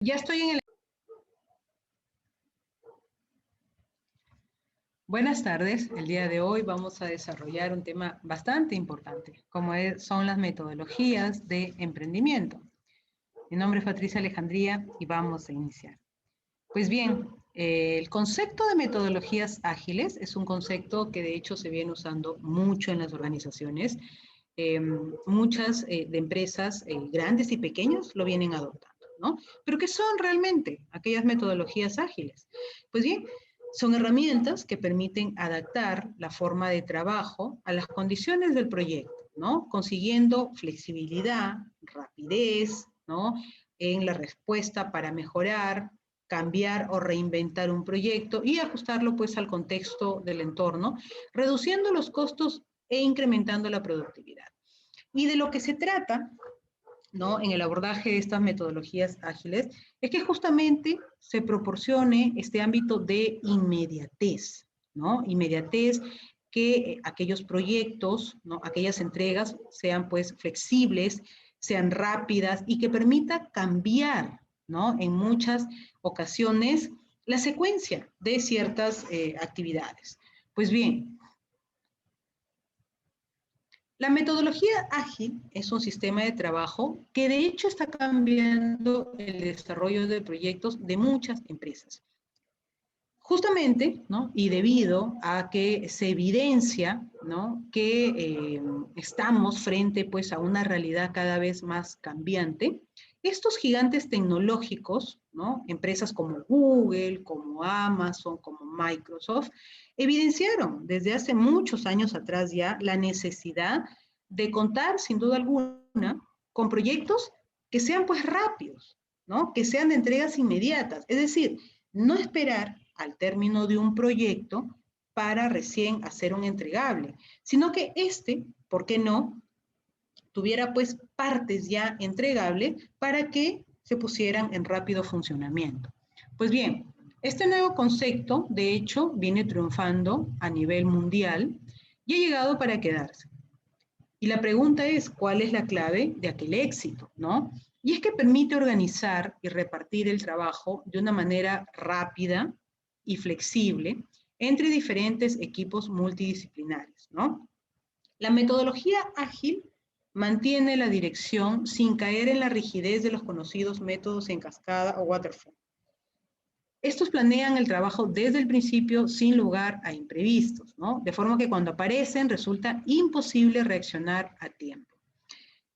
Ya estoy en el... Buenas tardes. El día de hoy vamos a desarrollar un tema bastante importante, como son las metodologías de emprendimiento. Mi nombre es Patricia Alejandría y vamos a iniciar. Pues bien, el concepto de metodologías ágiles es un concepto que de hecho se viene usando mucho en las organizaciones. Muchas de empresas grandes y pequeñas lo vienen adoptando, ¿no? Pero ¿qué son realmente aquellas metodologías ágiles? Pues bien, son herramientas que permiten adaptar la forma de trabajo a las condiciones del proyecto, ¿no? Consiguiendo flexibilidad, rapidez, ¿no? En la respuesta para mejorar, cambiar o reinventar un proyecto y ajustarlo pues al contexto del entorno, reduciendo los costos e incrementando la productividad. Y de lo que se trata, ¿no? En el abordaje de estas metodologías ágiles, es que justamente se proporcione este ámbito de inmediatez, ¿no? Inmediatez, que aquellos proyectos, ¿no? Aquellas entregas sean pues flexibles, sean rápidas y que permita cambiar, ¿no? En muchas ocasiones la secuencia de ciertas actividades. Pues bien, la metodología ágil es un sistema de trabajo que de hecho está cambiando el desarrollo de proyectos de muchas empresas. Justamente, ¿no? Y debido a que se evidencia, ¿no? Que estamos frente pues, a una realidad cada vez más cambiante, estos gigantes tecnológicos, ¿no? Empresas como Google, como Amazon, como Microsoft, evidenciaron desde hace muchos años atrás ya la necesidad de contar, sin duda alguna, con proyectos que sean pues rápidos, ¿no? Que sean de entregas inmediatas. Es decir, no esperar al término de un proyecto para recién hacer un entregable, sino que ¿por qué no?, tuviera pues partes ya entregables para que se pusieran en rápido funcionamiento. Pues bien, este nuevo concepto, de hecho, viene triunfando a nivel mundial y ha llegado para quedarse. Y la pregunta es, ¿cuál es la clave de aquel éxito, no? Y es que permite organizar y repartir el trabajo de una manera rápida y flexible entre diferentes equipos multidisciplinares, ¿no? La metodología ágil mantiene la dirección sin caer en la rigidez de los conocidos métodos en cascada o waterfall. Estos planean el trabajo desde el principio sin lugar a imprevistos, ¿no? De forma que cuando aparecen resulta imposible reaccionar a tiempo.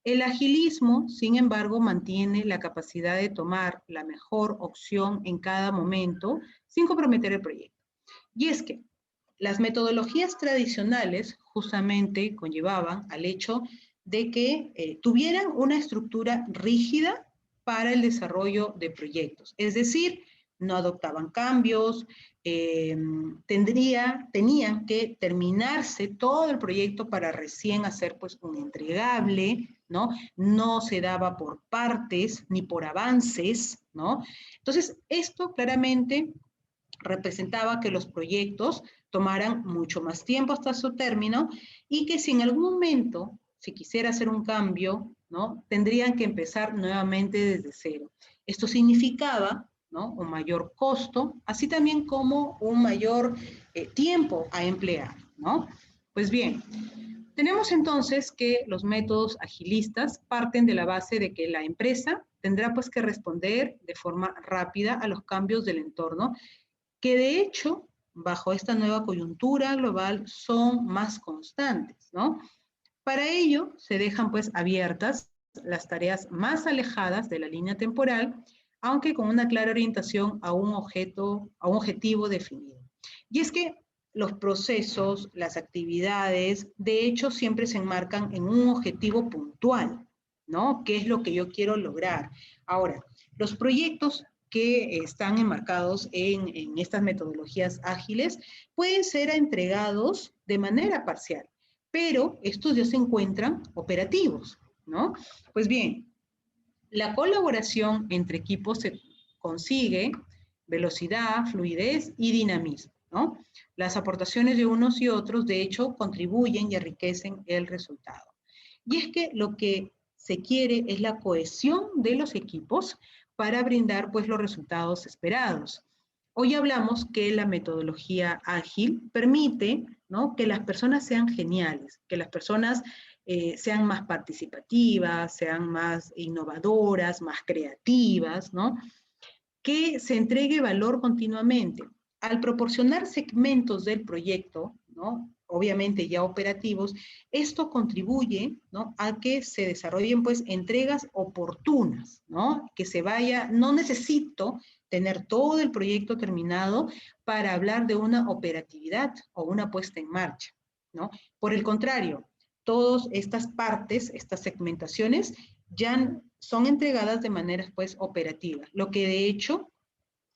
El agilismo, sin embargo, mantiene la capacidad de tomar la mejor opción en cada momento sin comprometer el proyecto. Y es que las metodologías tradicionales justamente conllevaban al hecho de que tuvieran una estructura rígida para el desarrollo de proyectos. Es decir, no adoptaban cambios, tenían que terminarse todo el proyecto para recién hacer pues un entregable, ¿no? No se daba por partes ni por avances, ¿no? Entonces, esto claramente representaba que los proyectos tomaran mucho más tiempo hasta su término y que si en algún momento se quisiera hacer un cambio, ¿no? Tendrían que empezar nuevamente desde cero. Esto significaba, ¿no?, un mayor costo, así también como un mayor tiempo a emplear, ¿no? Pues bien, tenemos entonces que los métodos agilistas parten de la base de que la empresa tendrá pues que responder de forma rápida a los cambios del entorno, que de hecho, bajo esta nueva coyuntura global, son más constantes, ¿no? Para ello, se dejan pues abiertas las tareas más alejadas de la línea temporal, aunque con una clara orientación a un objetivo definido. Y es que los procesos, las actividades, de hecho, siempre se enmarcan en un objetivo puntual, ¿no? ¿Qué es lo que yo quiero lograr? Ahora, los proyectos que están enmarcados en estas metodologías ágiles pueden ser entregados de manera parcial, pero estos ya se encuentran operativos, ¿no? Pues bien, la colaboración entre equipos se consigue velocidad, fluidez y dinamismo, ¿no? Las aportaciones de unos y otros, de hecho, contribuyen y enriquecen el resultado. Y es que lo que se quiere es la cohesión de los equipos para brindar pues los resultados esperados. Hoy hablamos que la metodología ágil permite, ¿no?, que las personas sean geniales, que las personas sean más participativas, sean más innovadoras, más creativas, ¿no?, que se entregue valor continuamente. Al proporcionar segmentos del proyecto, ¿no?, obviamente ya operativos, esto contribuye, ¿no?, a que se desarrollen pues entregas oportunas, ¿no?, que se vaya, no necesito tener todo el proyecto terminado para hablar de una operatividad o una puesta en marcha, ¿no? Por el contrario, todas estas partes, estas segmentaciones, ya son entregadas de manera pues operativa, lo que de hecho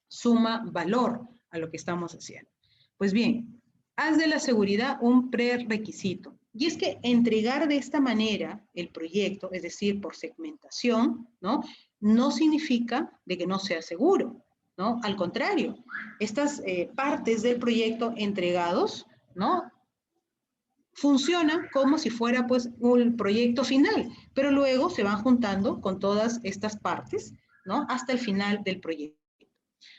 suma valor a lo que estamos haciendo. Pues bien, haz de la seguridad un prerequisito. Y es que entregar de esta manera el proyecto, es decir, por segmentación, ¿no?, no significa de que no sea seguro, ¿no? Al contrario, estas partes del proyecto entregados, ¿no?, funciona como si fuera pues un proyecto final, pero luego se van juntando con todas estas partes, ¿no?, hasta el final del proyecto.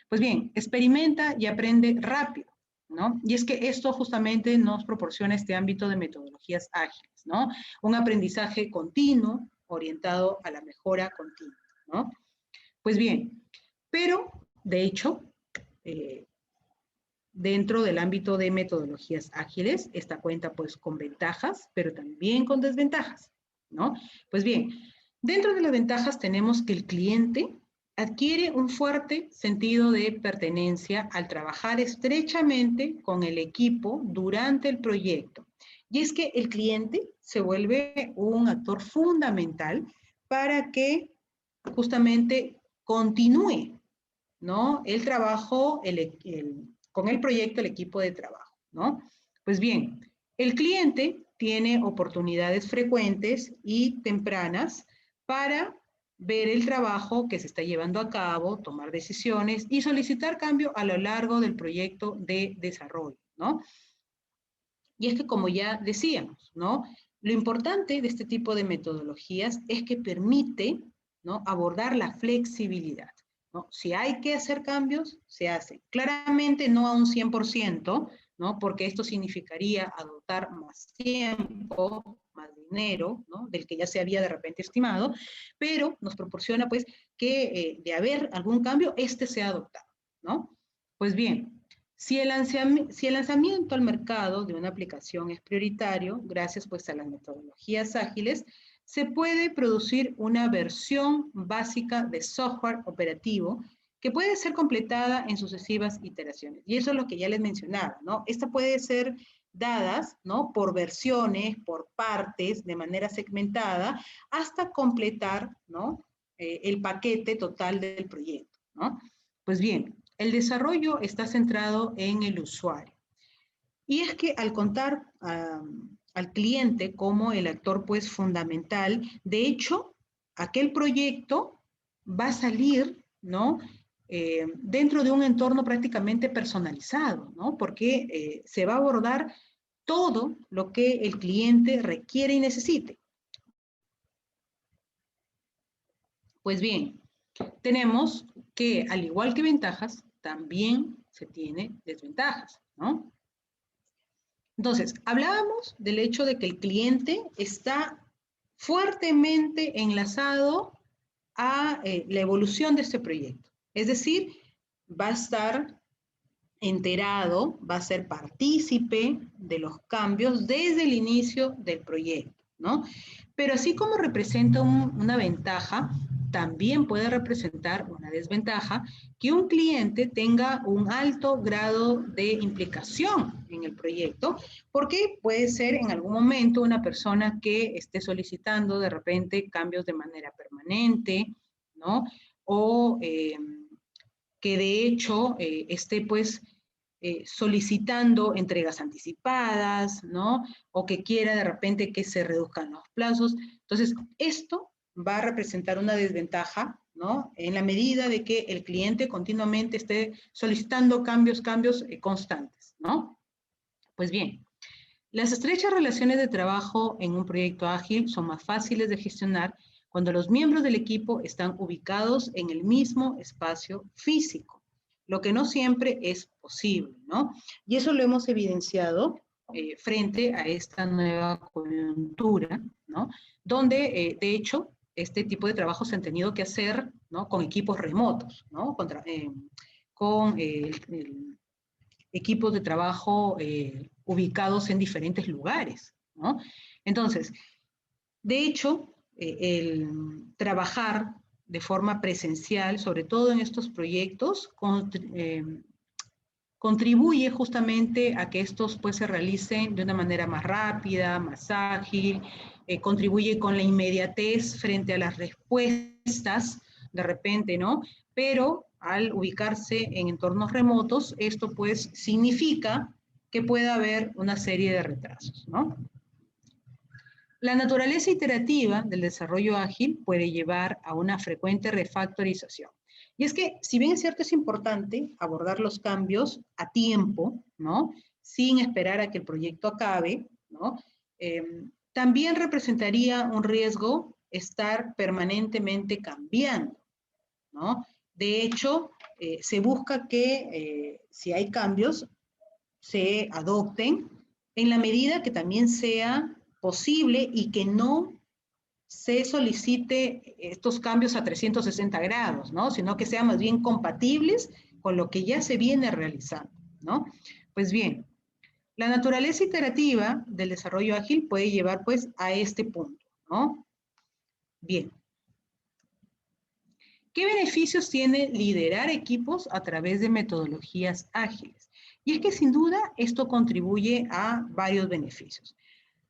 Pues bien, experimenta y aprende rápido, ¿no? Y es que esto justamente nos proporciona este ámbito de metodologías ágiles, ¿no? Un aprendizaje continuo orientado a la mejora continua, ¿no? Pues bien, pero de hecho, dentro del ámbito de metodologías ágiles, esta cuenta pues con ventajas, pero también con desventajas, ¿no? Pues bien, dentro de las ventajas tenemos que el cliente adquiere un fuerte sentido de pertenencia al trabajar estrechamente con el equipo durante el proyecto. Y es que el cliente se vuelve un actor fundamental para que justamente continúe, ¿no?, el trabajo, con el proyecto, el equipo de trabajo, ¿no? Pues bien, el cliente tiene oportunidades frecuentes y tempranas para ver el trabajo que se está llevando a cabo, tomar decisiones y solicitar cambio a lo largo del proyecto de desarrollo, ¿no? Y es que, como ya decíamos, ¿no?, lo importante de este tipo de metodologías es que permite, ¿no?, abordar la flexibilidad, ¿no? Si hay que hacer cambios, se hacen. Claramente no a un 100%, ¿no?, porque esto significaría adoptar más tiempo, más dinero, ¿no?, del que ya se había de repente estimado, pero nos proporciona pues que de haber algún cambio, este sea adoptado, ¿no? Pues bien, si el lanzamiento al mercado de una aplicación es prioritario, gracias pues a las metodologías ágiles, se puede producir una versión básica de software operativo que puede ser completada en sucesivas iteraciones. Y eso es lo que ya les mencionaba, ¿no? Esta puede ser dadas, ¿no?, por versiones, por partes, de manera segmentada, hasta completar, ¿no?, el paquete total del proyecto, ¿no? Pues bien, el desarrollo está centrado en el usuario. Y es que al contar al cliente como el actor pues fundamental, de hecho, aquel proyecto va a salir, ¿no?, dentro de un entorno prácticamente personalizado, ¿no?, porque se va a abordar todo lo que el cliente requiere y necesite. Pues bien, tenemos que, al igual que ventajas, también se tiene desventajas, ¿no? Entonces, hablábamos del hecho de que el cliente está fuertemente enlazado a la evolución de este proyecto. Es decir, va a estar enterado, va a ser partícipe de los cambios desde el inicio del proyecto, ¿no? Pero así como representa una ventaja, también puede representar una desventaja que un cliente tenga un alto grado de implicación en el proyecto, porque puede ser en algún momento una persona que esté solicitando de repente cambios de manera permanente, ¿no? O que de hecho esté pues solicitando entregas anticipadas, ¿no? O que quiera de repente que se reduzcan los plazos. Entonces, esto va a representar una desventaja, ¿no?, en la medida de que el cliente continuamente esté solicitando cambios constantes, ¿no? Pues bien, las estrechas relaciones de trabajo en un proyecto ágil son más fáciles de gestionar cuando los miembros del equipo están ubicados en el mismo espacio físico, lo que no siempre es posible, ¿no? Y eso lo hemos evidenciado frente a esta nueva coyuntura, ¿no? Donde, de hecho, este tipo de trabajos se han tenido que hacer, ¿no? Con equipos remotos, ¿no? Con equipos de trabajo ubicados en diferentes lugares, ¿no? Entonces, de hecho, el trabajar de forma presencial, sobre todo en estos proyectos, contribuye justamente a que estos pues se realicen de una manera más rápida, más ágil, contribuye con la inmediatez frente a las respuestas de repente, ¿no? Pero al ubicarse en entornos remotos, esto pues significa que puede haber una serie de retrasos, ¿no? La naturaleza iterativa del desarrollo ágil puede llevar a una frecuente refactorización. Y es que, si bien es cierto, es importante abordar los cambios a tiempo, ¿no? Sin esperar a que el proyecto acabe, ¿no? También representaría un riesgo estar permanentemente cambiando, ¿no? De hecho, se busca que si hay cambios, se adopten en la medida que también sea posible y que no se solicite estos cambios a 360 grados, ¿no? Sino que sean más bien compatibles con lo que ya se viene realizando, ¿no? Pues bien, la naturaleza iterativa del desarrollo ágil puede llevar pues a este punto, ¿no? Bien. ¿Qué beneficios tiene liderar equipos a través de metodologías ágiles? Y es que sin duda esto contribuye a varios beneficios.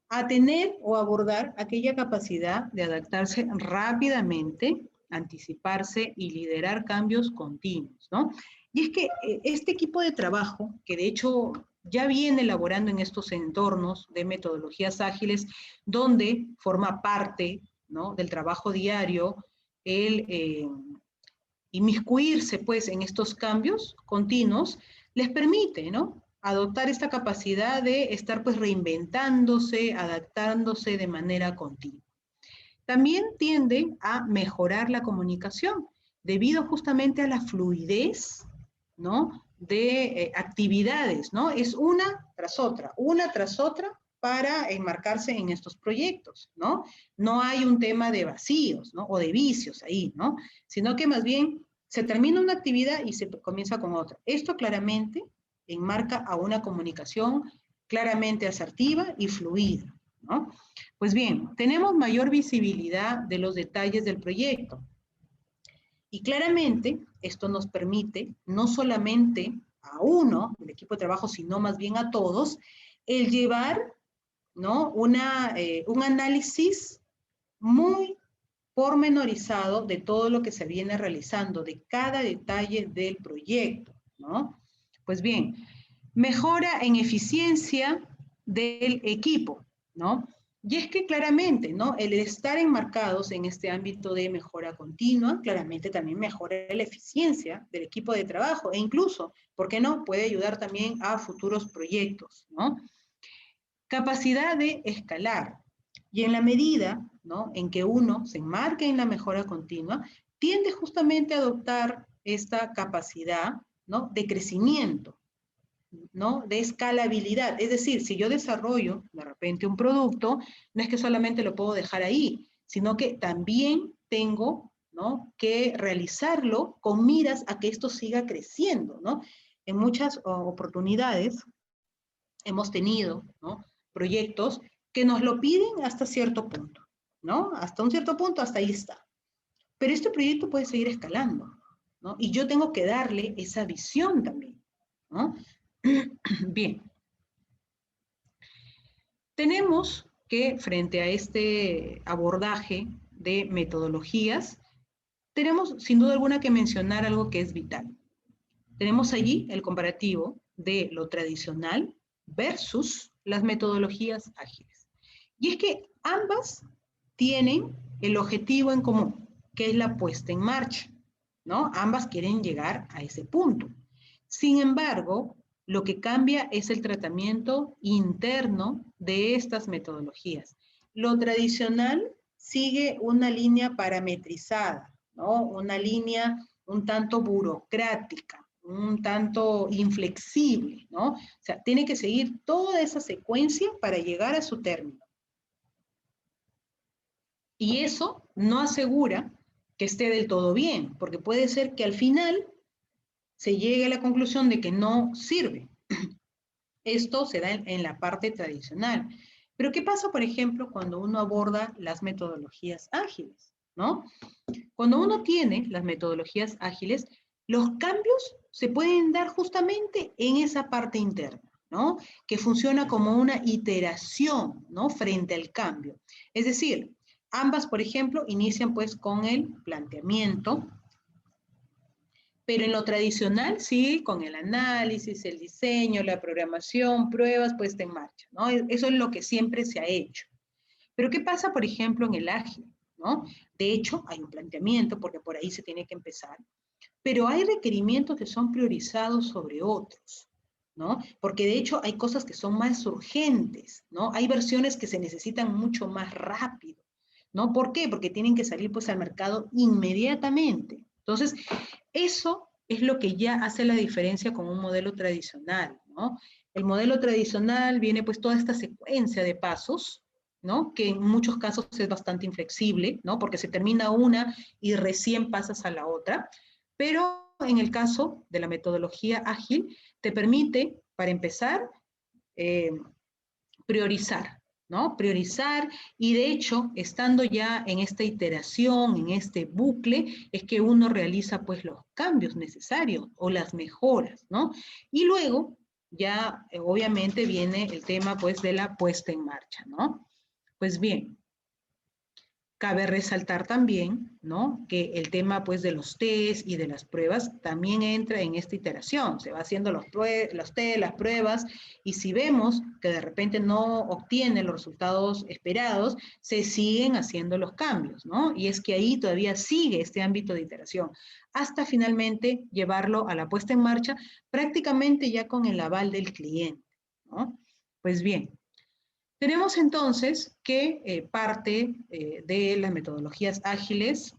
A tener o abordar aquella capacidad de adaptarse rápidamente, anticiparse y liderar cambios continuos, ¿no? Y es que este equipo de trabajo, que de hecho ya viene elaborando en estos entornos de metodologías ágiles, donde forma parte, ¿no?, del trabajo diario, el inmiscuirse pues en estos cambios continuos, les permite, ¿no?, adoptar esta capacidad de estar pues reinventándose, adaptándose de manera continua. También tiende a mejorar la comunicación debido justamente a la fluidez, ¿no?, de actividades, ¿no? Es una tras otra para enmarcarse en estos proyectos, ¿no? No hay un tema de vacíos, ¿no?, o de vicios ahí, ¿no? Sino que más bien se termina una actividad y se comienza con otra. Esto claramente enmarca a una comunicación claramente asertiva y fluida, ¿no? Pues bien, tenemos mayor visibilidad de los detalles del proyecto. Y claramente esto nos permite, no solamente a uno del equipo de trabajo, sino más bien a todos, el llevar, ¿no?, un análisis muy pormenorizado de todo lo que se viene realizando, de cada detalle del proyecto, ¿no? Pues bien, mejora en eficiencia del equipo, ¿no? Y es que claramente, ¿no?, el estar enmarcados en este ámbito de mejora continua, claramente también mejora la eficiencia del equipo de trabajo e incluso, ¿por qué no?, puede ayudar también a futuros proyectos, ¿no? Capacidad de escalar. Y en la medida, ¿no?, en que uno se enmarque en la mejora continua, tiende justamente a adoptar esta capacidad, ¿no?, de crecimiento, ¿no?, de escalabilidad. Es decir, si yo desarrollo de repente un producto, no es que solamente lo puedo dejar ahí, sino que también tengo, ¿no?, que realizarlo con miras a que esto siga creciendo, ¿no? En muchas oportunidades hemos tenido, ¿no?, proyectos que nos lo piden hasta cierto punto, ¿no? Hasta un cierto punto, hasta ahí está. Pero este proyecto puede seguir escalando, ¿no? Y yo tengo que darle esa visión también, ¿no? Bien. Tenemos que, frente a este abordaje de metodologías, tenemos sin duda alguna que mencionar algo que es vital. Tenemos allí el comparativo de lo tradicional versus las metodologías ágiles. Y es que ambas tienen el objetivo en común, que es la puesta en marcha, ¿no? Ambas quieren llegar a ese punto. Sin embargo, lo que cambia es el tratamiento interno de estas metodologías. Lo tradicional sigue una línea parametrizada, ¿no? Una línea un tanto burocrática, un tanto inflexible, ¿no? O sea, tiene que seguir toda esa secuencia para llegar a su término. Y eso no asegura que esté del todo bien, porque puede ser que al final se llegue a la conclusión de que no sirve. Esto se da en la parte tradicional. Pero ¿qué pasa, por ejemplo, cuando uno aborda las metodologías ágiles, ¿no? Cuando uno tiene las metodologías ágiles, los cambios se pueden dar justamente en esa parte interna, ¿no? Que funciona como una iteración, ¿no? Frente al cambio. Es decir, ambas, por ejemplo, inician pues con el planteamiento, pero en lo tradicional sí, con el análisis, el diseño, la programación, pruebas, puesta en marcha, ¿no? Eso es lo que siempre se ha hecho. Pero ¿qué pasa, por ejemplo, en el ágil, ¿no? De hecho, hay un planteamiento, porque por ahí se tiene que empezar, pero hay requerimientos que son priorizados sobre otros, ¿no? Porque de hecho hay cosas que son más urgentes, ¿no? Hay versiones que se necesitan mucho más rápido, ¿no? ¿Por qué? Porque tienen que salir pues al mercado inmediatamente. Entonces, eso es lo que ya hace la diferencia con un modelo tradicional, ¿no? El modelo tradicional viene pues toda esta secuencia de pasos, ¿no? Que en muchos casos es bastante inflexible, ¿no? Porque se termina una y recién pasas a la otra, pero en el caso de la metodología ágil, te permite, para empezar, eh, priorizar, ¿no? Priorizar y de hecho, estando ya en esta iteración, en este bucle, es que uno realiza pues los cambios necesarios o las mejoras, ¿no? Y luego ya obviamente viene el tema pues de la puesta en marcha, ¿no? Pues bien, cabe resaltar también, ¿no? Que el tema, pues, de los test y de las pruebas también entra en esta iteración. Se va haciendo los test, las pruebas, y si vemos que de repente no obtiene los resultados esperados, se siguen haciendo los cambios, ¿no? Y es que ahí todavía sigue este ámbito de iteración, hasta finalmente llevarlo a la puesta en marcha, prácticamente ya con el aval del cliente, ¿no? Pues bien, tenemos entonces que parte de las metodologías ágiles,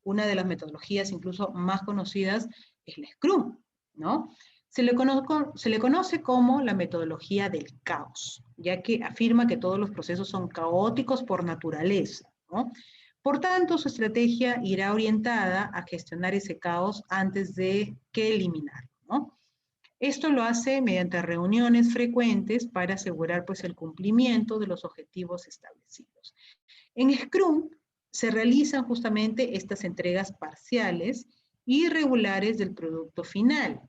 una de las metodologías incluso más conocidas es la Scrum, ¿no? Se le conoce como la metodología del caos, ya que afirma que todos los procesos son caóticos por naturaleza, ¿no? Por tanto, su estrategia irá orientada a gestionar ese caos antes de que eliminarlo, ¿no? Esto lo hace mediante reuniones frecuentes para asegurar pues, el cumplimiento de los objetivos establecidos. En Scrum se realizan justamente estas entregas parciales y regulares del producto final,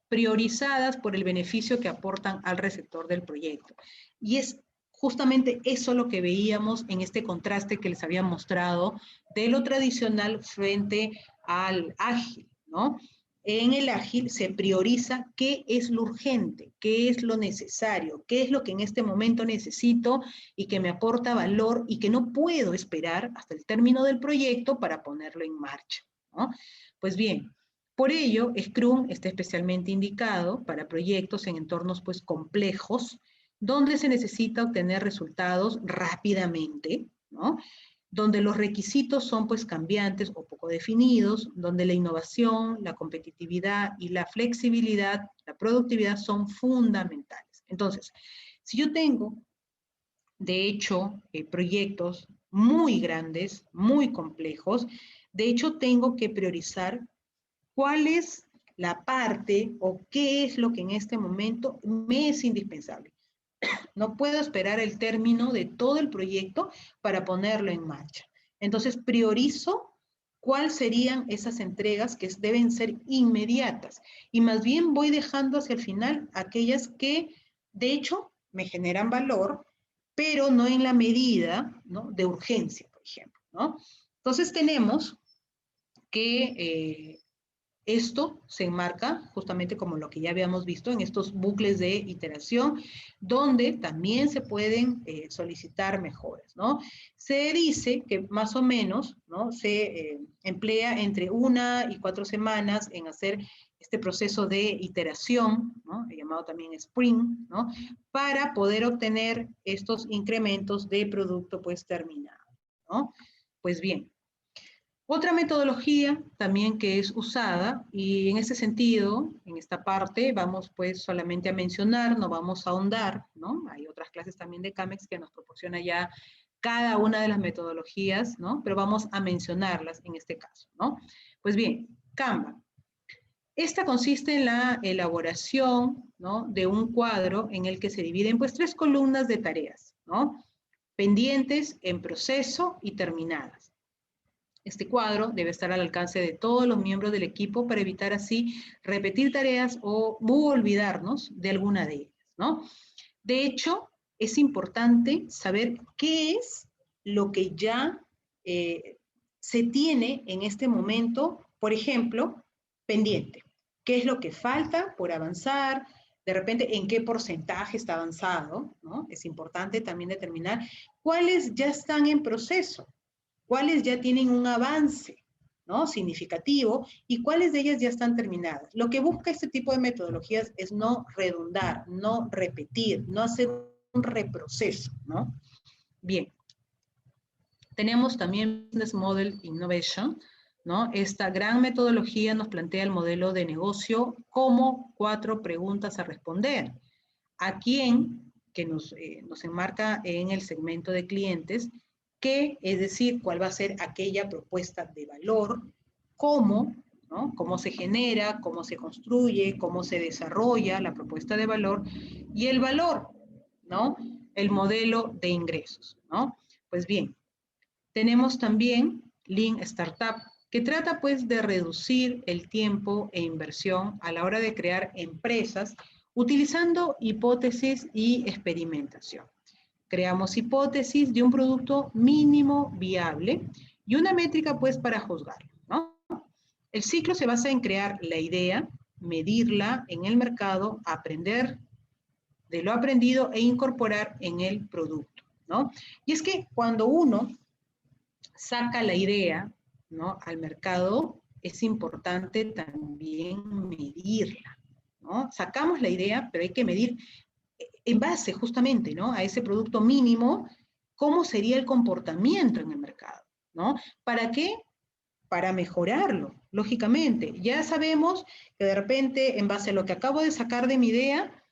priorizadas por el beneficio que aportan al receptor del proyecto. Y es justamente eso lo que veíamos en este contraste que les había mostrado de lo tradicional frente al ágil, ¿no? En el ágil se prioriza qué es lo urgente, qué es lo necesario, qué es lo que en este momento necesito y que me aporta valor y que no puedo esperar hasta el término del proyecto para ponerlo en marcha, ¿no? Pues bien, por ello, Scrum está especialmente indicado para proyectos en entornos pues, complejos, donde se necesita obtener resultados rápidamente, ¿no? Donde los requisitos son pues cambiantes o poco definidos, donde la innovación, la competitividad y la flexibilidad, la productividad son fundamentales. Entonces, si yo tengo, de hecho, proyectos muy grandes, muy complejos, de hecho tengo que priorizar cuál es la parte o qué es lo que en este momento me es indispensable. No puedo esperar el término de todo el proyecto para ponerlo en marcha. Entonces priorizo cuáles serían esas entregas que deben ser inmediatas y más bien voy dejando hacia el final aquellas que de hecho me generan valor, pero no en la medida, ¿no?, de urgencia, por ejemplo, ¿no? Entonces tenemos que esto se enmarca justamente como lo que ya habíamos visto en estos bucles de iteración, donde también se pueden solicitar mejoras, ¿no? Se dice que más o menos, ¿no?, se emplea entre 1 y 4 semanas en hacer este proceso de iteración, ¿no?, llamado también sprint, ¿no?, para poder obtener estos incrementos de producto pues terminado, ¿no? Pues bien, otra metodología también que es usada, y en este sentido, en esta parte, vamos pues solamente a mencionar, no vamos a ahondar, ¿no? Hay otras clases también de CAMEX que nos proporciona ya cada una de las metodologías, ¿no? Pero vamos a mencionarlas en este caso, ¿no? Pues bien, Kanban. Esta consiste en la elaboración, ¿no?, de un cuadro en el que se dividen pues 3 columnas de tareas, ¿no? Pendientes, en proceso y terminadas. Este cuadro debe estar al alcance de todos los miembros del equipo para evitar así repetir tareas o olvidarnos de alguna de ellas, ¿no? De hecho, es importante saber qué es lo que ya se tiene en este momento, por ejemplo, pendiente. ¿Qué es lo que falta por avanzar? De repente, ¿en qué porcentaje está avanzado? ¿No? Es importante también determinar cuáles ya están en proceso, cuáles ya tienen un avance, ¿no?, significativo, y cuáles de ellas ya están terminadas. Lo que busca este tipo de metodologías es no redundar, no repetir, no hacer un reproceso, ¿no? Bien. Tenemos también Business Model Innovation, ¿no? Esta gran metodología nos plantea el modelo de negocio como 4 preguntas a responder. ¿A quién? Que nos enmarca en el segmento de clientes. ¿Qué? Es decir, cuál va a ser aquella propuesta de valor. ¿Cómo? ¿No? Cómo se genera, cómo se construye, cómo se desarrolla la propuesta de valor. Y el valor, ¿no? El modelo de ingresos, ¿no? Pues bien, tenemos también Lean Startup, que trata pues de reducir el tiempo e inversión a la hora de crear empresas utilizando hipótesis y experimentación. Creamos hipótesis de un producto mínimo viable y una métrica pues para juzgarlo, ¿no? El ciclo se basa en crear la idea, medirla en el mercado, aprender de lo aprendido e incorporar en el producto, ¿no? Y es que cuando uno saca la idea, ¿no?, al mercado, es importante también medirla, ¿no? Sacamos la idea, pero hay que medir en base justamente, ¿no?, a ese producto mínimo, cómo sería el comportamiento en el mercado, ¿no? ¿Para qué? Para mejorarlo, lógicamente. Ya sabemos que de repente, en base a lo que acabo de sacar de mi idea,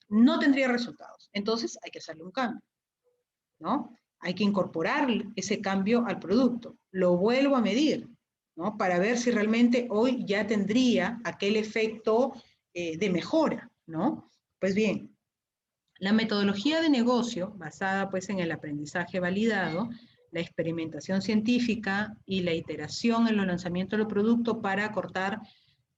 no tendría resultados. Entonces hay que hacerle un cambio, ¿no? Hay que incorporar ese cambio al producto. Lo vuelvo a medir, ¿no?, para ver si realmente hoy ya tendría aquel efecto de mejora, ¿no? Pues bien, la metodología de negocio, basada pues en el aprendizaje validado, la experimentación científica y la iteración en los lanzamientos del producto para acortar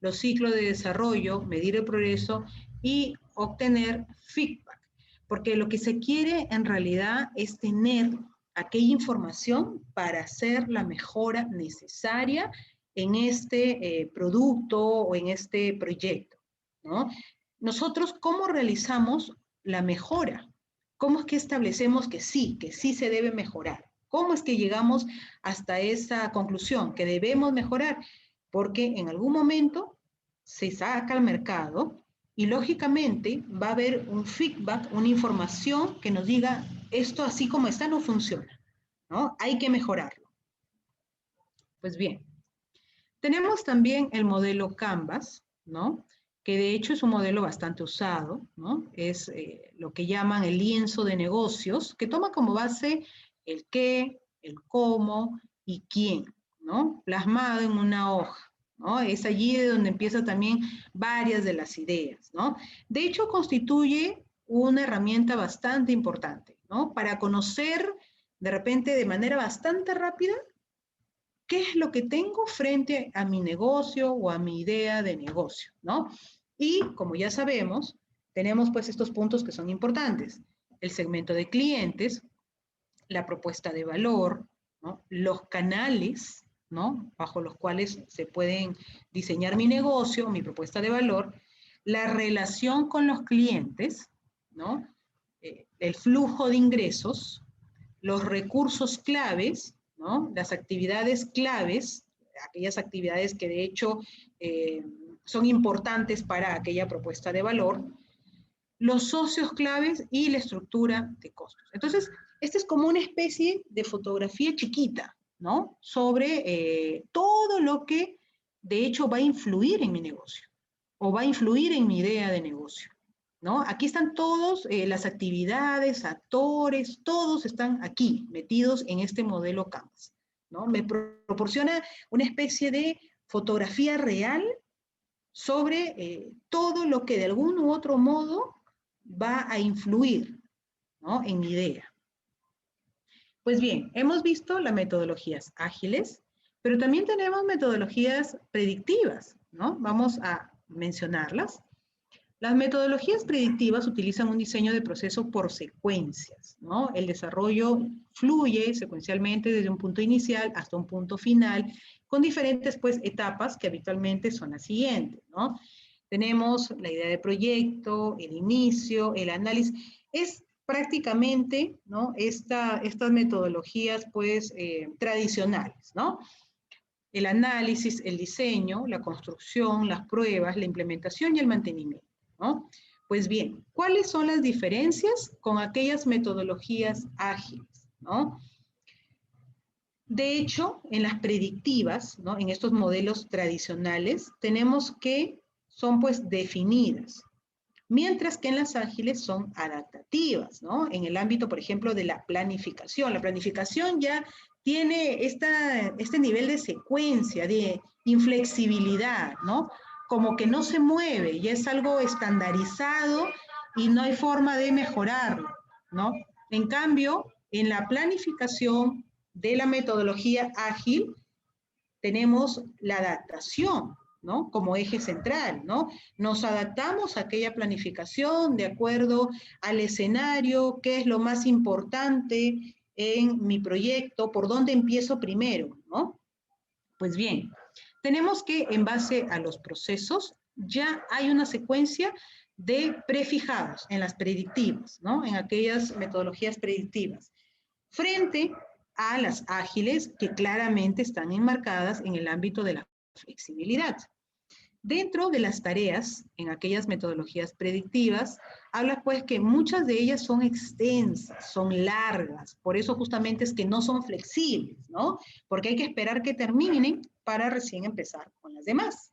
los ciclos de desarrollo, medir el progreso y obtener feedback. Porque lo que se quiere en realidad es tener aquella información para hacer la mejora necesaria en este producto o en este proyecto, ¿no? Nosotros, ¿cómo realizamos la mejora? ¿Cómo es que establecemos que sí se debe mejorar? ¿Cómo es que llegamos hasta esa conclusión que debemos mejorar? Porque en algún momento se saca al mercado y lógicamente va a haber un feedback, una información que nos diga esto así como está no funciona, ¿no? Hay que mejorarlo. Pues bien, tenemos también el modelo Canvas, ¿no?, que de hecho es un modelo bastante usado, ¿no? Es lo que llaman el lienzo de negocios, que toma como base el qué, el cómo y quién, ¿no?, plasmado en una hoja, ¿no? Es allí de donde empiezan también varias de las ideas, ¿no? De hecho, constituye una herramienta bastante importante, ¿no?, para conocer de repente de manera bastante rápida qué es lo que tengo frente a mi negocio o a mi idea de negocio, ¿no? Y como ya sabemos, tenemos pues estos puntos que son importantes: el segmento de clientes, la propuesta de valor, ¿no?, los canales, ¿no?, bajo los cuales se pueden diseñar mi negocio, mi propuesta de valor, la relación con los clientes, ¿no?, el flujo de ingresos, los recursos claves, ¿no?, las actividades claves, aquellas actividades que de hecho son importantes para aquella propuesta de valor, los socios claves y la estructura de costos. Entonces, Esta es como una especie de fotografía chiquita, ¿no? Sobre todo lo que de hecho va a influir en mi negocio o va a influir en mi idea de negocio, ¿no? Aquí están todos las actividades, actores, todos están aquí metidos en este modelo Canvas, ¿no? Me proporciona una especie de fotografía real sobre todo lo que de algún u otro modo va a influir, ¿no? En mi idea. Pues bien, hemos visto las metodologías ágiles, pero también tenemos metodologías predictivas, ¿no? Vamos a mencionarlas. Las metodologías predictivas utilizan un diseño de proceso por secuencias, ¿no? El desarrollo fluye secuencialmente desde un punto inicial hasta un punto final, con diferentes, pues, etapas que habitualmente son las siguientes, ¿no? Tenemos la idea de proyecto, el inicio, el análisis. Es prácticamente, ¿no? Estas metodologías, pues, tradicionales, ¿no? El análisis, el diseño, la construcción, las pruebas, la implementación y el mantenimiento, ¿no? Pues bien, ¿cuáles son las diferencias con aquellas metodologías ágiles, ¿no? De hecho, en las predictivas, ¿no? En estos modelos tradicionales, tenemos que son pues definidas, mientras que en las ágiles son adaptativas, ¿no? En el ámbito, por ejemplo, de la planificación. La planificación ya tiene este nivel de secuencia, de inflexibilidad, ¿no? Como que no se mueve, ya es algo estandarizado y no hay forma de mejorarlo, ¿no? En cambio, en la planificación de la metodología ágil, tenemos la adaptación, ¿no? Como eje central, ¿no? Nos adaptamos a aquella planificación de acuerdo al escenario, qué es lo más importante en mi proyecto, por dónde empiezo primero, ¿no? Pues bien, tenemos que en base a los procesos ya hay una secuencia de prefijados en las predictivas, ¿no? En aquellas metodologías predictivas. Frente a las ágiles que claramente están enmarcadas en el ámbito de la flexibilidad. Dentro de las tareas, en aquellas metodologías predictivas, habla pues que muchas de ellas son extensas, son largas, por eso justamente es que no son flexibles, ¿no? Porque hay que esperar que terminen para recién empezar con las demás.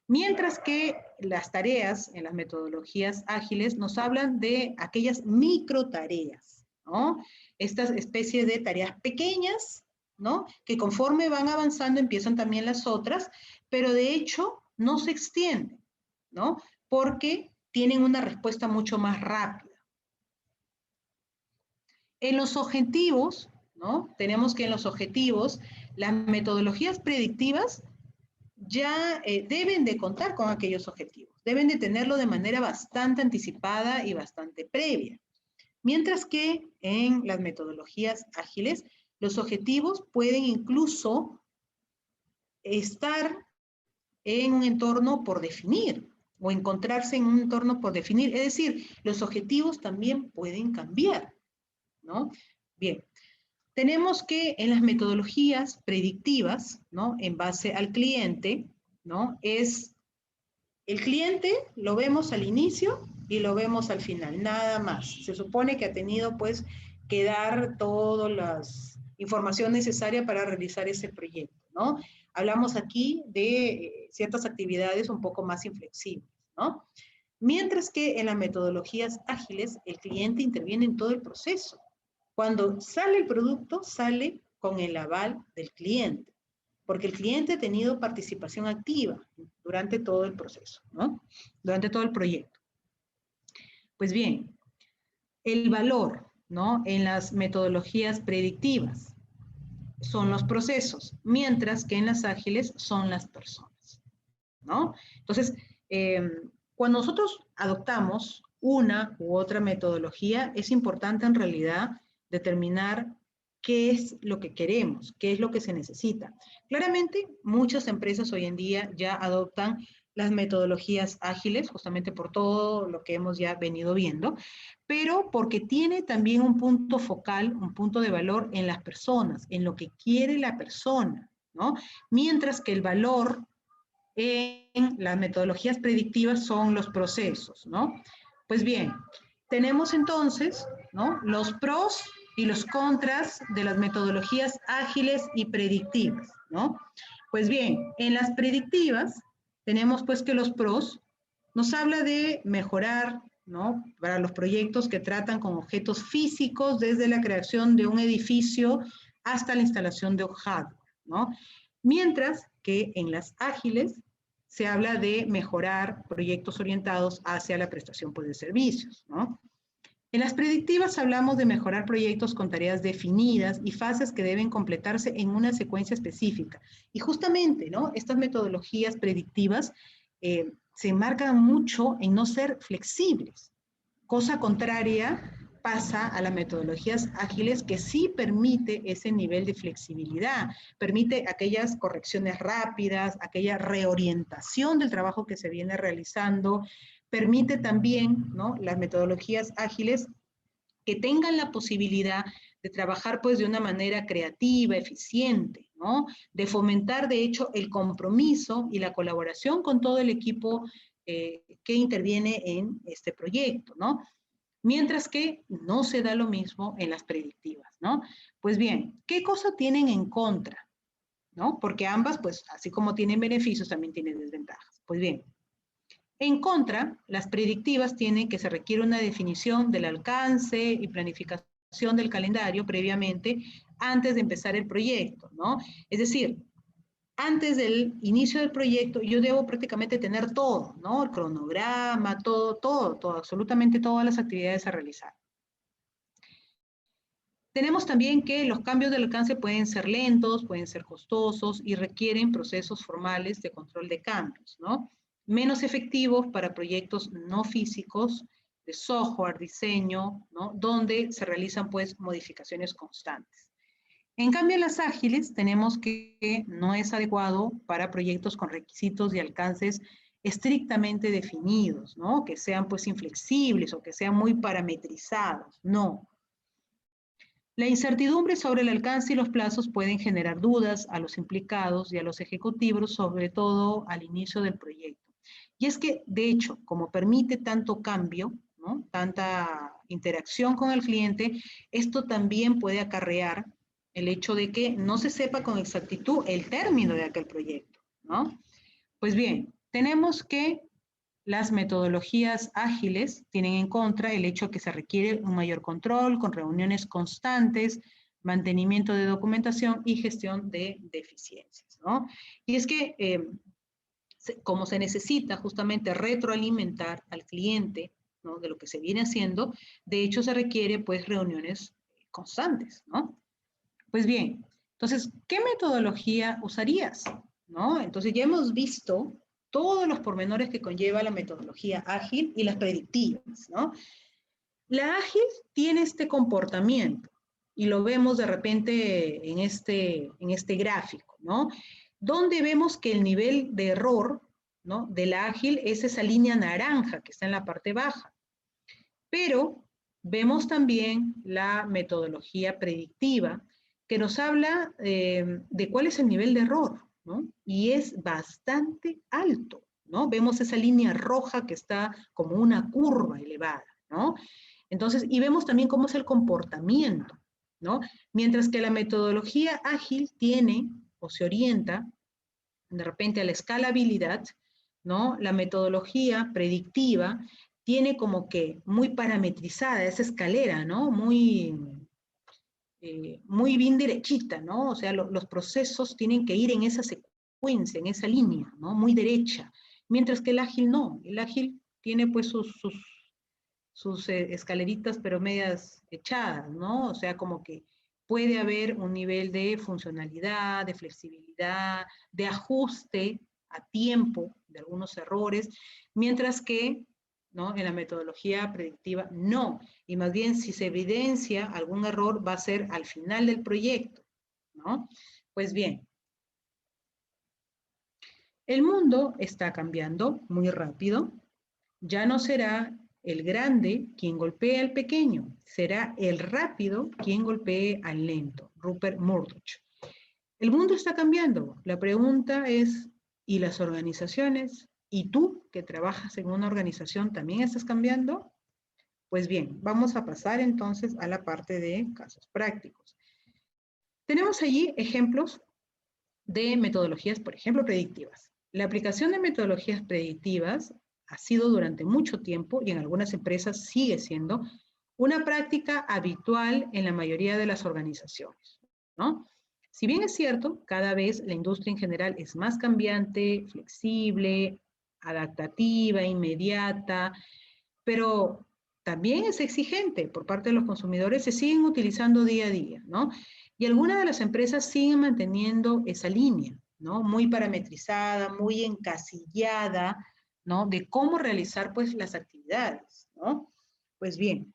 Mientras que las tareas en las metodologías ágiles nos hablan de aquellas microtareas, ¿no? Estas especies de tareas pequeñas, ¿no? Que conforme van avanzando empiezan también las otras, pero de hecho no se extienden, ¿no? Porque tienen una respuesta mucho más rápida. En los objetivos, ¿no? Tenemos que en los objetivos, las metodologías predictivas ya deben de contar con aquellos objetivos, deben de tenerlo de manera bastante anticipada y bastante previa. Mientras que en las metodologías ágiles, los objetivos pueden incluso estar en un entorno por definir o encontrarse en un entorno por definir. Es decir, los objetivos también pueden cambiar, ¿no? Bien, tenemos que en las metodologías predictivas, ¿no? En base al cliente, ¿no? Es el cliente, lo vemos al inicio y lo vemos al final, nada más. Se supone que ha tenido pues que dar todas las información necesaria para realizar ese proyecto, ¿no? Hablamos aquí de ciertas actividades un poco más inflexibles, ¿no? Mientras que en las metodologías ágiles, el cliente interviene en todo el proceso. Cuando sale el producto, sale con el aval del cliente, porque el cliente ha tenido participación activa durante todo el proceso, ¿no? Durante todo el proyecto. Pues bien, el valor, ¿no? En las metodologías predictivas son los procesos, mientras que en las ágiles son las personas, ¿no? Entonces, cuando nosotros adoptamos una u otra metodología, es importante en realidad determinar qué es lo que queremos, qué es lo que se necesita. Claramente, muchas empresas hoy en día ya adoptan las metodologías ágiles, justamente por todo lo que hemos ya venido viendo, pero porque tiene también un punto focal, un punto de valor en las personas, en lo que quiere la persona, ¿no? Mientras que el valor en las metodologías predictivas son los procesos, ¿no? Pues bien, tenemos entonces, ¿no? Los pros y los contras de las metodologías ágiles y predictivas, ¿no? Pues bien, en las predictivas tenemos pues que los pros nos habla de mejorar, ¿no? Para los proyectos que tratan con objetos físicos desde la creación de un edificio hasta la instalación de hardware, ¿no? Mientras que en las ágiles se habla de mejorar proyectos orientados hacia la prestación pues, de servicios, ¿no? En las predictivas hablamos de mejorar proyectos con tareas definidas y fases que deben completarse en una secuencia específica. Y justamente, ¿no? Estas metodologías predictivas se enmarcan mucho en no ser flexibles. Cosa contraria pasa a las metodologías ágiles que sí permite ese nivel de flexibilidad, permite aquellas correcciones rápidas, aquella reorientación del trabajo que se viene realizando, permite también, ¿no? Las metodologías ágiles que tengan la posibilidad de trabajar pues de una manera creativa, eficiente, ¿no? De fomentar de hecho el compromiso y la colaboración con todo el equipo que interviene en este proyecto, ¿no? Mientras que no se da lo mismo en las predictivas, ¿no? Pues bien, ¿qué cosa tienen en contra? ¿No? Porque ambas, pues, así como tienen beneficios, también tienen desventajas. Pues bien, en contra, las predictivas tienen que se requiere una definición del alcance y planificación del calendario previamente antes de empezar el proyecto, ¿no? Es decir, antes del inicio del proyecto yo debo prácticamente tener todo, ¿no? El cronograma, todo, absolutamente todas las actividades a realizar. Tenemos también que los cambios del alcance pueden ser lentos, pueden ser costosos y requieren procesos formales de control de cambios, ¿no? Menos efectivos para proyectos no físicos, de software, diseño, ¿no? Donde se realizan pues modificaciones constantes. En cambio, en las ágiles tenemos que no es adecuado para proyectos con requisitos y alcances estrictamente definidos, ¿no? Que sean pues inflexibles o que sean muy parametrizados, no. La incertidumbre sobre el alcance y los plazos pueden generar dudas a los implicados y a los ejecutivos, sobre todo al inicio del proyecto. Y es que, de hecho, como permite tanto cambio, ¿no? Tanta interacción con el cliente, esto también puede acarrear el hecho de que no se sepa con exactitud el término de aquel proyecto, ¿no? Pues bien, tenemos que las metodologías ágiles tienen en contra el hecho que se requiere un mayor control con reuniones constantes, mantenimiento de documentación y gestión de deficiencias, ¿no? Y es que como se necesita justamente retroalimentar al cliente, ¿no? De lo que se viene haciendo, de hecho se requiere pues reuniones constantes, ¿no? Pues bien, entonces, ¿qué metodología usarías? ¿No? Entonces ya hemos visto todos los pormenores que conlleva la metodología ágil y las predictivas, ¿no? La ágil tiene este comportamiento y lo vemos de repente en este gráfico, ¿no? Donde vemos que el nivel de error, ¿no? De la ágil es esa línea naranja que está en la parte baja. Pero vemos también la metodología predictiva que nos habla de cuál es el nivel de error, ¿no? Y es bastante alto, ¿no? Vemos esa línea roja que está como una curva elevada, ¿no? Entonces, y vemos también cómo es el comportamiento, ¿no? Mientras que la metodología ágil tiene o se orienta de repente a la escalabilidad, ¿no? La metodología predictiva tiene como que muy parametrizada esa escalera, ¿no? Muy bien derechita, ¿no? O sea, los procesos tienen que ir en esa secuencia, en esa línea, ¿no? Muy derecha. Mientras que el ágil no. El ágil tiene pues sus escaleritas, pero medias echadas, ¿no? O sea, como que puede haber un nivel de funcionalidad, de flexibilidad, de ajuste a tiempo de algunos errores, mientras que, ¿no? En la metodología predictiva no. Y más bien, si se evidencia algún error, va a ser al final del proyecto, ¿no? Pues bien, el mundo está cambiando muy rápido. Ya no será el grande quien golpee al pequeño, será el rápido quien golpee al lento. Rupert Murdoch. El mundo está cambiando. La pregunta es, ¿y las organizaciones? ¿Y tú que trabajas en una organización también estás cambiando? Pues bien, vamos a pasar entonces a la parte de casos prácticos. Tenemos allí ejemplos de metodologías, por ejemplo, predictivas. La aplicación de metodologías predictivas ha sido durante mucho tiempo, y en algunas empresas sigue siendo, una práctica habitual en la mayoría de las organizaciones, ¿no? Si bien es cierto, cada vez la industria en general es más cambiante, flexible, adaptativa, inmediata, pero también es exigente por parte de los consumidores, se siguen utilizando día a día, ¿no? Y algunas de las empresas siguen manteniendo esa línea, ¿no? Muy parametrizada, muy encasillada, ¿no? De cómo realizar, pues, las actividades, ¿no? Pues bien,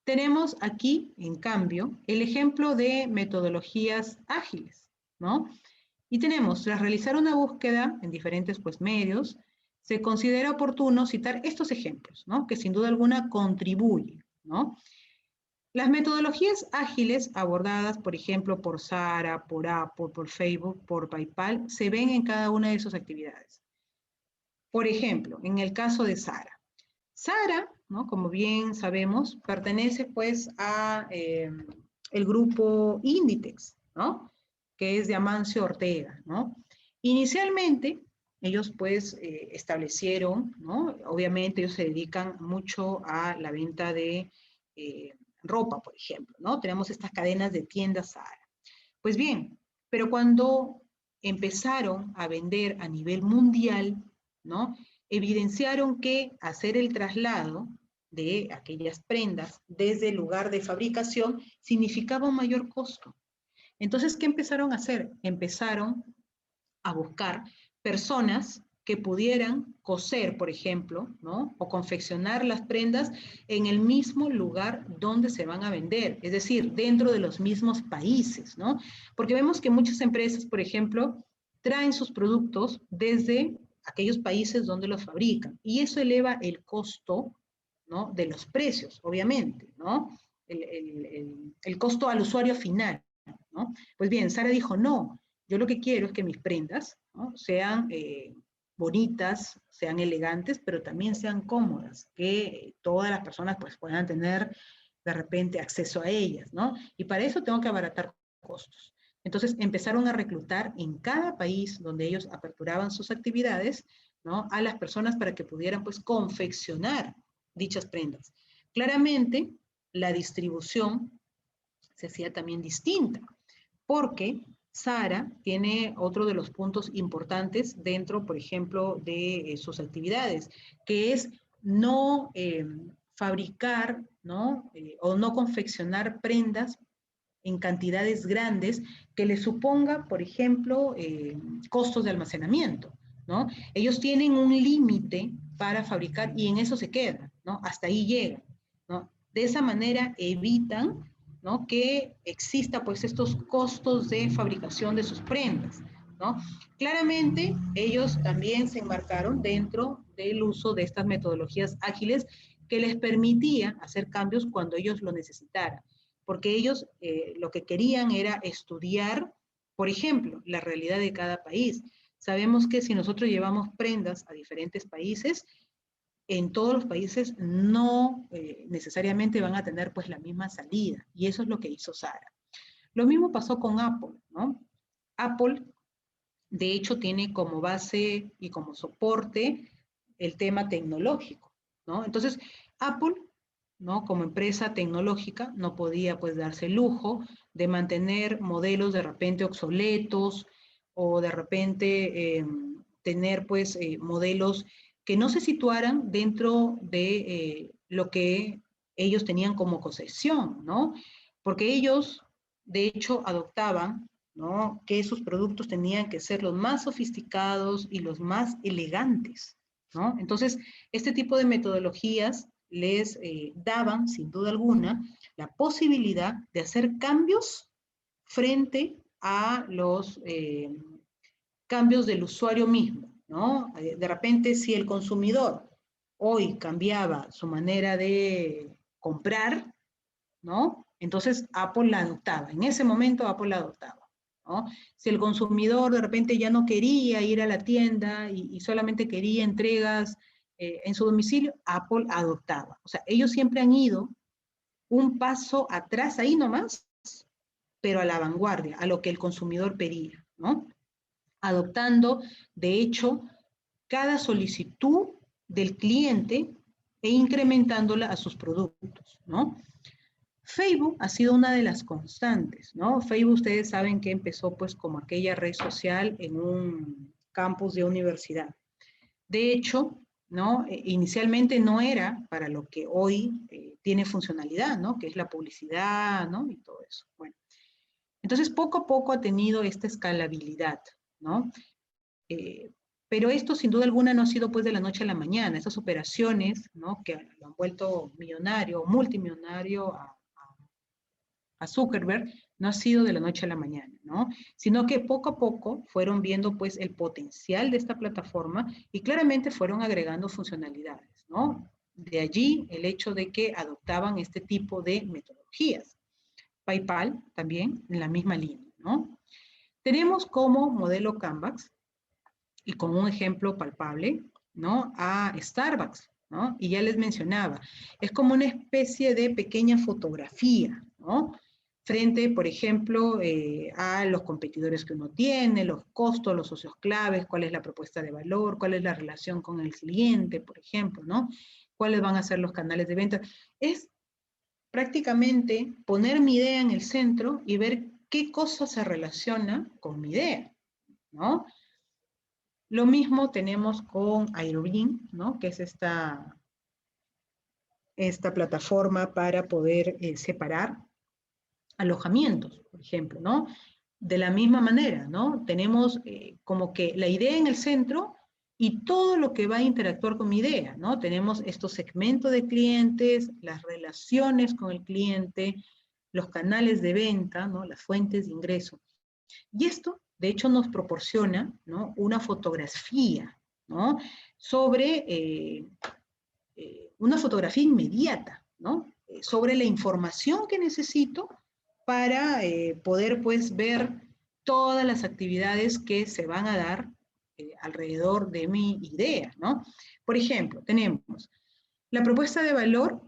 tenemos aquí, en cambio, el ejemplo de metodologías ágiles, ¿no? Y tenemos, tras realizar una búsqueda en diferentes, pues, medios, se considera oportuno citar estos ejemplos, ¿no? Que sin duda alguna contribuyen, ¿no? Las metodologías ágiles abordadas, por ejemplo, por Sara, por Apple, por Facebook, por PayPal, se ven en cada una de sus actividades. Por ejemplo, en el caso de Sara. Sara, ¿no? Como bien sabemos, pertenece pues a el grupo Inditex, ¿no? Que es de Amancio Ortega, ¿no? Inicialmente, ellos pues establecieron, ¿no? Obviamente ellos se dedican mucho a la venta de ropa, por ejemplo, ¿no? Tenemos estas cadenas de tiendas Sara. Pues bien, pero cuando empezaron a vender a nivel mundial, ¿no? Evidenciaron que hacer el traslado de aquellas prendas desde el lugar de fabricación significaba un mayor costo. Entonces, ¿qué empezaron a hacer? Empezaron a buscar personas que pudieran coser, por ejemplo, ¿no? O confeccionar las prendas en el mismo lugar donde se van a vender, es decir, dentro de los mismos países, ¿no? Porque vemos que muchas empresas, por ejemplo, traen sus productos desde aquellos países donde los fabrican, y eso eleva el costo, ¿no? De los precios, obviamente, ¿no? El costo al usuario final, ¿no? Pues bien, Sara dijo, no, yo lo que quiero es que mis prendas, ¿no? Sean bonitas, sean elegantes, pero también sean cómodas, que todas las personas pues, puedan tener de repente acceso a ellas, ¿no? Y para eso tengo que abaratar costos. Entonces empezaron a reclutar en cada país donde ellos aperturaban sus actividades, ¿no? A las personas para que pudieran pues confeccionar dichas prendas. Claramente, la distribución se hacía también distinta, porque Sara tiene otro de los puntos importantes dentro, por ejemplo, de sus actividades, que es no fabricar, ¿no? O no confeccionar prendas en cantidades grandes que le suponga, por ejemplo, costos de almacenamiento, ¿no? Ellos tienen un límite para fabricar y en eso se quedan, ¿no? Hasta ahí llegan, ¿no? De esa manera evitan, ¿no? Que exista pues estos costos de fabricación de sus prendas, ¿no? Claramente ellos también se embarcaron dentro del uso de estas metodologías ágiles que les permitía hacer cambios cuando ellos lo necesitaran, porque ellos lo que querían era estudiar, por ejemplo, la realidad de cada país. Sabemos que si nosotros llevamos prendas a diferentes países, en todos los países no necesariamente van a tener pues la misma salida, y eso es lo que hizo Sara. Lo mismo pasó con Apple, ¿no? Apple, de hecho, tiene como base y como soporte el tema tecnológico, ¿no? Entonces, Apple, ¿no? Como empresa tecnológica, no podía pues darse el lujo de mantener modelos de repente obsoletos o de repente tener pues modelos que no se situaran dentro de lo que ellos tenían como concesión, ¿no? Porque ellos, de hecho, adoptaban, ¿no? Que sus productos tenían que ser los más sofisticados y los más elegantes, ¿no? Entonces, este tipo de metodologías les daban, sin duda alguna, la posibilidad de hacer cambios frente a los cambios del usuario mismo, ¿no? De repente, si el consumidor hoy cambiaba su manera de comprar, ¿no? Entonces Apple la adoptaba. En ese momento Apple la adoptaba, ¿no? Si el consumidor de repente ya no quería ir a la tienda y solamente quería entregas en su domicilio, Apple adoptaba. O sea, ellos siempre han ido un paso atrás, ahí nomás, pero a la vanguardia, a lo que el consumidor pedía, ¿no? Adoptando, de hecho, cada solicitud del cliente e incrementándola a sus productos, ¿no? Facebook ha sido una de las constantes, ¿no? Facebook, ustedes saben que empezó pues como aquella red social en un campus de universidad. De hecho, ¿no? Inicialmente no era para lo que hoy tiene funcionalidad, ¿no? Que es la publicidad, ¿no? Y todo eso. Bueno, entonces poco a poco ha tenido esta escalabilidad, ¿no? Pero esto sin duda alguna no ha sido pues de la noche a la mañana. Estas operaciones, ¿no? Que lo han vuelto millonario, multimillonario a Zuckerberg, no ha sido de la noche a la mañana, ¿no? Sino que poco a poco fueron viendo pues el potencial de esta plataforma y claramente fueron agregando funcionalidades, ¿no? De allí el hecho de que adoptaban este tipo de metodologías. PayPal también en la misma línea, ¿no? Tenemos como modelo Canvas y con un ejemplo palpable, ¿no? A Starbucks, ¿no? Y ya les mencionaba, es como una especie de pequeña fotografía, ¿no? Frente, por ejemplo, a los competidores que uno tiene, los costos, los socios claves, cuál es la propuesta de valor, cuál es la relación con el cliente, por ejemplo, ¿no? Cuáles van a ser los canales de venta. Es prácticamente poner mi idea en el centro y ver qué cosa se relaciona con mi idea, ¿no? Lo mismo tenemos con Airbnb, ¿no? Que es esta plataforma para poder separar alojamientos, por ejemplo, ¿no? De la misma manera, ¿no? Tenemos como que la idea en el centro y todo lo que va a interactuar con mi idea, ¿no? Tenemos estos segmentos de clientes, las relaciones con el cliente, los canales de venta, ¿no? Las fuentes de ingreso. Y esto, de hecho, nos proporciona, ¿no? Una fotografía, ¿no? Sobre una fotografía inmediata, ¿no? Sobre la información que necesito para poder, pues, ver todas las actividades que se van a dar alrededor de mi idea, ¿no? Por ejemplo, tenemos la propuesta de valor,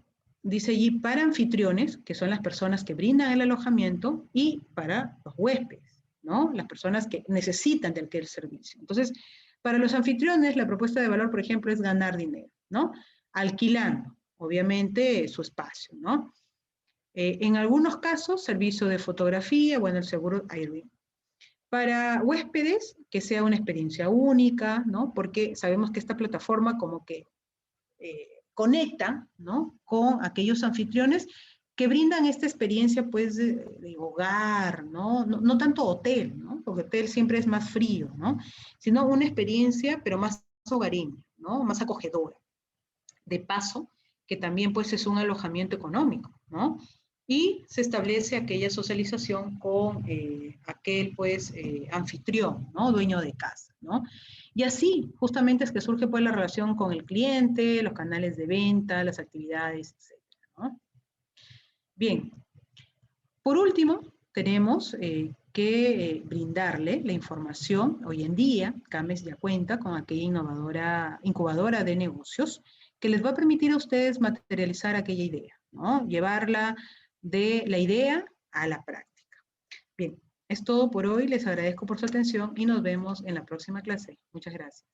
dice allí, para anfitriones, que son las personas que brindan el alojamiento, y para los huéspedes, ¿no? Las personas que necesitan de aquel servicio. Entonces, para los anfitriones, la propuesta de valor, por ejemplo, es ganar dinero, ¿no? Alquilando, obviamente, su espacio, ¿no? En algunos casos, servicio de fotografía, bueno, el seguro Airbnb. Para huéspedes, que sea una experiencia única, ¿no? Porque sabemos que esta plataforma como que conecta, ¿no? Con aquellos anfitriones que brindan esta experiencia, pues, de hogar, ¿no? No tanto hotel, ¿no? Porque hotel siempre es más frío, ¿no? Sino una experiencia, pero más hogareña, ¿no? Más acogedora. De paso, que también, pues, es un alojamiento económico, ¿no? Y se establece aquella socialización con aquel, pues, anfitrión, ¿no? Dueño de casa, ¿no? Y así, justamente es que surge, pues, la relación con el cliente, los canales de venta, las actividades, etcétera, ¿no? Bien, por último, tenemos que brindarle la información. Hoy en día, Cames ya cuenta con aquella incubadora de negocios que les va a permitir a ustedes materializar aquella idea, ¿no? Llevarla de la idea a la práctica. Bien, es todo por hoy. Les agradezco por su atención y nos vemos en la próxima clase. Muchas gracias.